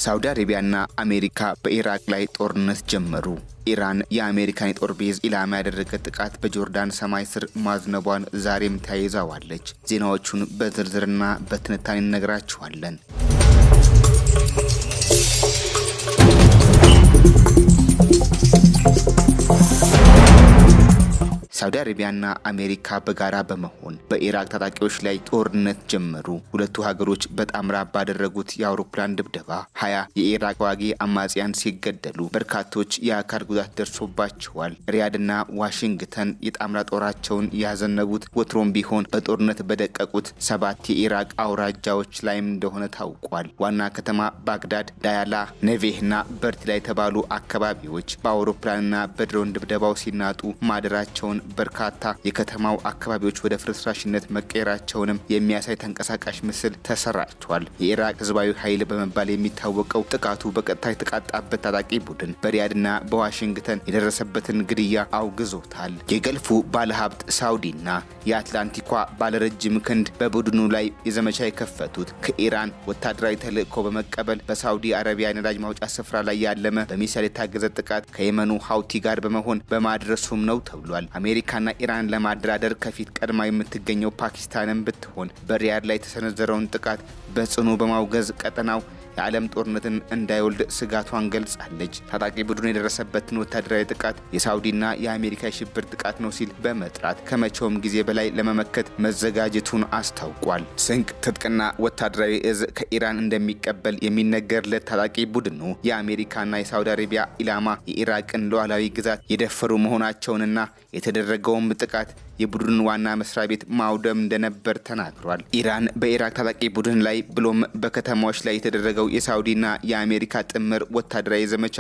ሳውዲ አረቢያና አሜሪካ በኢራቅ ላይ ጦርነት ጀመሩ። ኢራን የአሜሪካን የጦር ቤዝ ኢላማ ያደረገ ጥቃት በጆርዳን ሰማይ ስር ማዝነቧን ዛሬም ተያይዛዋለች። ዜናዎቹን በዝርዝርና በትንታኔ እንነግራችኋለን። ሳውዲ አረቢያና አሜሪካ በጋራ በመሆን በኢራቅ ታጣቂዎች ላይ ጦርነት ጀመሩ። ሁለቱ ሀገሮች በጣምራ ባደረጉት የአውሮፕላን ድብደባ 20 የኢራቅ ዋጊ አማጽያን ሲገደሉ በርካቶች የአካል ጉዳት ደርሶባቸዋል። ሪያድና ዋሽንግተን የጣምራ ጦራቸውን ያዘነቡት ወትሮም ቢሆን በጦርነት በደቀቁት 7 የኢራቅ አውራጃዎች ላይም እንደሆነ ታውቋል። ዋና ከተማ ባግዳድ፣ ዳያላ፣ ነቬህና በርት ላይ የተባሉ አካባቢዎች በአውሮፕላንና በድሮን ድብደባው ሲናጡ ማደራቸውን በርካታ የከተማው አካባቢዎች ወደ ፍርስራሽነት መቀየራቸውንም የሚያሳይ ተንቀሳቃሽ ምስል ተሰራጭቷል። የኢራቅ ህዝባዊ ኃይል በመባል የሚታወቀው ጥቃቱ በቀጥታ የተቃጣበት ታጣቂ ቡድን በሪያድና በዋሽንግተን የደረሰበትን ግድያ አውግዞታል። የገልፉ ባለሀብት ሳውዲና የአትላንቲኳ ባለረጅም ክንድ በቡድኑ ላይ የዘመቻ የከፈቱት ከኢራን ወታደራዊ ተልዕኮ በመቀበል በሳውዲ አረቢያ ነዳጅ ማውጫ ስፍራ ላይ ያለመ በሚሳይል የታገዘ ጥቃት ከየመኑ ሀውቲ ጋር በመሆን በማድረሱም ነው ተብሏል። አሜሪካና ኢራን ለማደራደር ከፊት ቀድማ የምትገኘው ፓኪስታንን ብትሆን በሪያድ ላይ የተሰነዘረውን ጥቃት በጽኑ በማውገዝ ቀጠናው የዓለም ጦርነትን እንዳይወልድ ስጋቷን ገልጻለች። ታጣቂ ቡድኑ የደረሰበትን ወታደራዊ ጥቃት የሳውዲና የአሜሪካ የሽብር ጥቃት ነው ሲል በመጥራት ከመቼውም ጊዜ በላይ ለመመከት መዘጋጀቱን አስታውቋል። ስንቅ፣ ትጥቅና ወታደራዊ እዝ ከኢራን እንደሚቀበል የሚነገርለት ታጣቂ ቡድኑ የአሜሪካና የሳውዲ አረቢያ ኢላማ የኢራቅን ሉዓላዊ ግዛት የደፈሩ መሆናቸውንና የተደረገውም ጥቃት የቡድን ዋና መስሪያ ቤት ማውደም እንደነበር ተናግሯል። ኢራን በኢራቅ ታጣቂ ቡድን ላይ ብሎም በከተማዎች ላይ የተደረገው የሳውዲና የአሜሪካ ጥምር ወታደራዊ ዘመቻ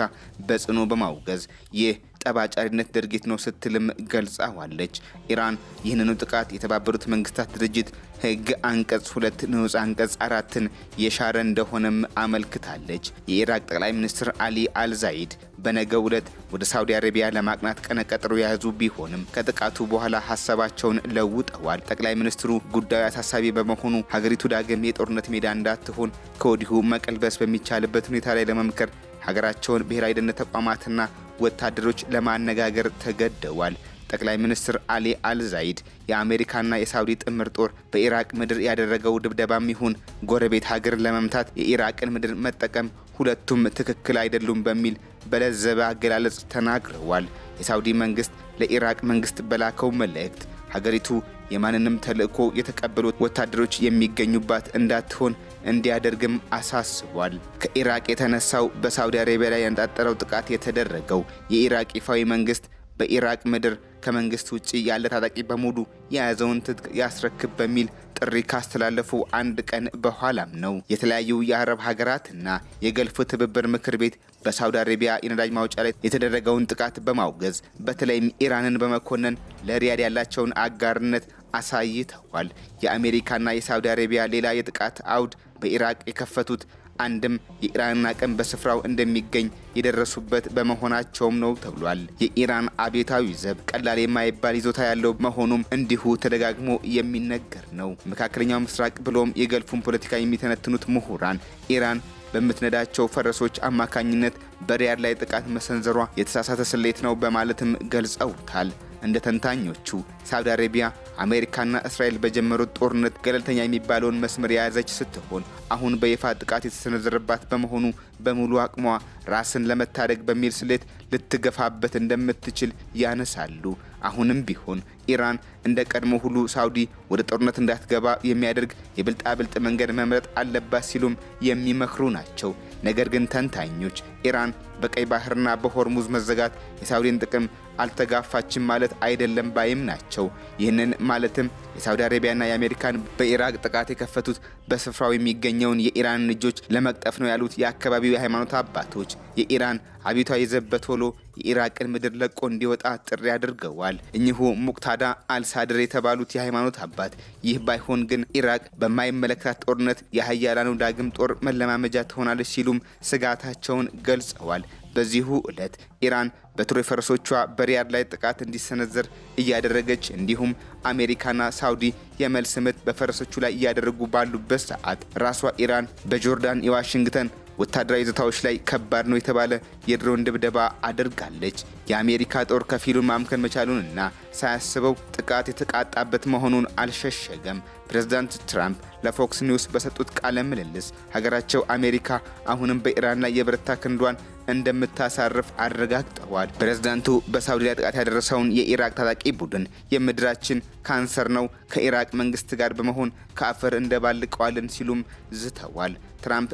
በጽኑ በማውገዝ ይህ ጠባጫሪነት ድርጊት ነው ስትልም ገልጻዋለች። ኢራን ይህንኑ ጥቃት የተባበሩት መንግስታት ድርጅት ሕግ አንቀጽ 2 ንዑስ አንቀጽ 4ን የሻረ እንደሆነም አመልክታለች። የኢራቅ ጠቅላይ ሚኒስትር አሊ አልዛይድ በነገው ዕለት ወደ ሳውዲ አረቢያ ለማቅናት ቀነቀጥሮ የያዙ ቢሆንም ከጥቃቱ በኋላ ሀሳባቸውን ለውጠዋል። ጠቅላይ ሚኒስትሩ ጉዳዩ አሳሳቢ በመሆኑ ሀገሪቱ ዳግም የጦርነት ሜዳ እንዳትሆን ከወዲሁ መቀልበስ በሚቻልበት ሁኔታ ላይ ለመምከር ሀገራቸውን ብሔራዊ ደህንነት ተቋማትና ወታደሮች ለማነጋገር ተገደዋል። ጠቅላይ ሚኒስትር አሊ አልዛይድ የአሜሪካና የሳውዲ ጥምር ጦር በኢራቅ ምድር ያደረገው ድብደባም ይሁን ጎረቤት ሀገር ለመምታት የኢራቅን ምድር መጠቀም ሁለቱም ትክክል አይደሉም በሚል በለዘበ አገላለጽ ተናግረዋል። የሳውዲ መንግስት ለኢራቅ መንግስት በላከው መልእክት ሀገሪቱ የማንንም ተልዕኮ የተቀበሉት ወታደሮች የሚገኙባት እንዳትሆን እንዲያደርግም አሳስቧል። ከኢራቅ የተነሳው በሳውዲ አረቢያ ላይ ያነጣጠረው ጥቃት የተደረገው የኢራቅ ይፋዊ መንግስት በኢራቅ ምድር ከመንግስት ውጪ ያለ ታጣቂ በሙሉ የያዘውን ትጥቅ ያስረክብ በሚል ጥሪ ካስተላለፉ አንድ ቀን በኋላም ነው። የተለያዩ የአረብ ሀገራትና የገልፍ ትብብር ምክር ቤት በሳውዲ አረቢያ የነዳጅ ማውጫ ላይ የተደረገውን ጥቃት በማውገዝ በተለይም ኢራንን በመኮነን ለሪያድ ያላቸውን አጋርነት አሳይተዋል። የአሜሪካና የሳውዲ አረቢያ ሌላ የጥቃት አውድ በኢራቅ የከፈቱት አንድም የኢራን አቅም በስፍራው እንደሚገኝ የደረሱበት በመሆናቸውም ነው ተብሏል። የኢራን አብዮታዊ ዘብ ቀላል የማይባል ይዞታ ያለው መሆኑም እንዲሁ ተደጋግሞ የሚነገር ነው። መካከለኛው ምስራቅ ብሎም የገልፉን ፖለቲካ የሚተነትኑት ምሁራን ኢራን በምትነዳቸው ፈረሶች አማካኝነት በሪያድ ላይ ጥቃት መሰንዘሯ የተሳሳተ ስሌት ነው በማለትም ገልጸውታል። እንደ ተንታኞቹ ሳውዲ አረቢያ አሜሪካና እስራኤል በጀመሩት ጦርነት ገለልተኛ የሚባለውን መስመር የያዘች ስትሆን አሁን በይፋ ጥቃት የተሰነዘረባት በመሆኑ በሙሉ አቅሟ ራስን ለመታደግ በሚል ስሌት ልትገፋበት እንደምትችል ያነሳሉ። አሁንም ቢሆን ኢራን እንደ ቀድሞ ሁሉ ሳውዲ ወደ ጦርነት እንዳትገባ የሚያደርግ የብልጣብልጥ መንገድ መምረጥ አለባት ሲሉም የሚመክሩ ናቸው። ነገር ግን ተንታኞች ኢራን በቀይ ባህርና በሆርሙዝ መዘጋት የሳውዲን ጥቅም አልተጋፋችም ማለት አይደለም ባይም ናቸው። ይህንን ማለትም የሳውዲ አረቢያና የአሜሪካን በኢራቅ ጥቃት የከፈቱት በስፍራው የሚገኘውን የኢራን ልጆች ለመቅጠፍ ነው ያሉት የአካባቢው የሃይማኖት አባቶች የኢራን አብዮታዊ ዘብ በቶሎ የኢራቅን ምድር ለቆ እንዲወጣ ጥሪ አድርገዋል። እኚሁ ሙቅታዳ አልሳድር የተባሉት የሃይማኖት አባት ይህ ባይሆን ግን ኢራቅ በማይመለከታት ጦርነት የሀያላኑ ዳግም ጦር መለማመጃ ትሆናለች ሲሉም ስጋታቸውን ገልጸዋል። በዚሁ ዕለት ኢራን በቱርክ ፈረሶቿ በሪያድ ላይ ጥቃት እንዲሰነዘር እያደረገች እንዲሁም አሜሪካና ሳውዲ የመልስ ምት በፈረሶቹ ላይ እያደረጉ ባሉበት ሰዓት ራሷ ኢራን በጆርዳን የዋሽንግተን ወታደራዊ ይዞታዎች ላይ ከባድ ነው የተባለ የድሮን ድብደባ አድርጋለች። የአሜሪካ ጦር ከፊሉን ማምከን መቻሉንና ሳያስበው ጥቃት የተቃጣበት መሆኑን አልሸሸገም። ፕሬዝዳንት ትራምፕ ለፎክስ ኒውስ በሰጡት ቃለ ምልልስ ሀገራቸው አሜሪካ አሁንም በኢራን ላይ የበረታ ክንዷን እንደምታሳርፍ አረጋግጠዋል። ፕሬዝዳንቱ በሳውዲ ላይ ጥቃት ያደረሰውን የኢራቅ ታጣቂ ቡድን የምድራችን ካንሰር ነው፣ ከኢራቅ መንግስት ጋር በመሆን ከአፈር እንደባልቀዋለን ሲሉም ዝተዋል። ትራምፕ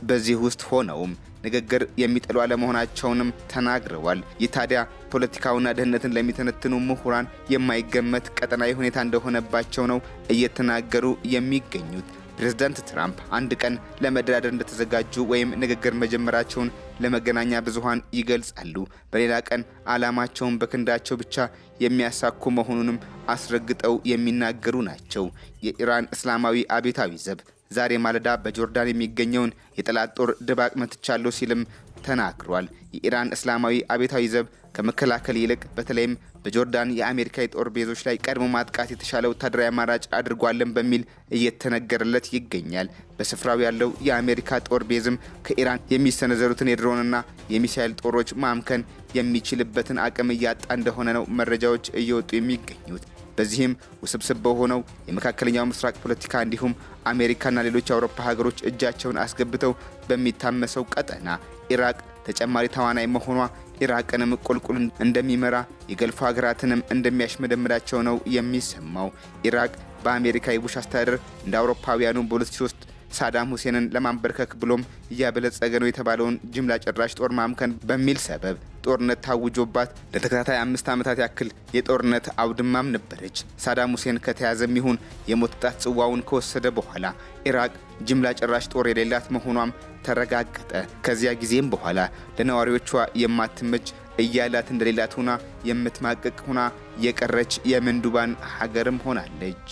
በዚህ ውስጥ ሆነውም ንግግር የሚጥሉ አለመሆናቸውንም ተናግረዋል። ይህ ታዲያ ፖለቲካውና ደህንነትን ለሚተነትኑ ምሁራን የማይገመት ቀጠናዊ ሁኔታ እንደሆነባቸው ነው እየተናገሩ የሚገኙት። ፕሬዝዳንት ትራምፕ አንድ ቀን ለመደራደር እንደተዘጋጁ ወይም ንግግር መጀመራቸውን ለመገናኛ ብዙሃን ይገልጻሉ። በሌላ ቀን ዓላማቸውን በክንዳቸው ብቻ የሚያሳኩ መሆኑንም አስረግጠው የሚናገሩ ናቸው። የኢራን እስላማዊ አብዮታዊ ዘብ ዛሬ ማለዳ በጆርዳን የሚገኘውን የጠላት ጦር ድባቅ መትቻለሁ ሲልም ተናግሯል። የኢራን እስላማዊ አብዮታዊ ዘብ ከመከላከል ይልቅ በተለይም በጆርዳን የአሜሪካ የጦር ቤዞች ላይ ቀድሞ ማጥቃት የተሻለ ወታደራዊ አማራጭ አድርጓለን በሚል እየተነገረለት ይገኛል። በስፍራው ያለው የአሜሪካ ጦር ቤዝም ከኢራን የሚሰነዘሩትን የድሮንና የሚሳኤል ጦሮች ማምከን የሚችልበትን አቅም እያጣ እንደሆነ ነው መረጃዎች እየወጡ የሚገኙት። በዚህም ውስብስብ በሆነው የመካከለኛው ምስራቅ ፖለቲካ እንዲሁም አሜሪካና ሌሎች የአውሮፓ ሀገሮች እጃቸውን አስገብተው በሚታመሰው ቀጠና ኢራቅ ተጨማሪ ተዋናይ መሆኗ ኢራቅንም ቁልቁል እንደሚመራ የገልፎ ሀገራትንም እንደሚያሽመደምዳቸው ነው የሚሰማው። ኢራቅ በአሜሪካ የቡሽ አስተዳደር እንደ አውሮፓውያኑ በ2003 ሳዳም ሁሴንን ለማንበርከክ ብሎም እያበለጸገ ነው የተባለውን ጅምላ ጨራሽ ጦር ማምከን በሚል ሰበብ ጦርነት ታውጆባት ለተከታታይ 5 ዓመታት ያክል የጦርነት አውድማም ነበረች። ሳዳም ሁሴን ከተያዘም ይሁን የሞት ቅጣት ጽዋውን ከወሰደ በኋላ ኢራቅ ጅምላ ጨራሽ ጦር የሌላት መሆኗም ተረጋገጠ። ከዚያ ጊዜም በኋላ ለነዋሪዎቿ የማትመች እያላት እንደሌላት ሆና የምትማቀቅ ሆና የቀረች የምንዱባን ሀገርም ሆናለች።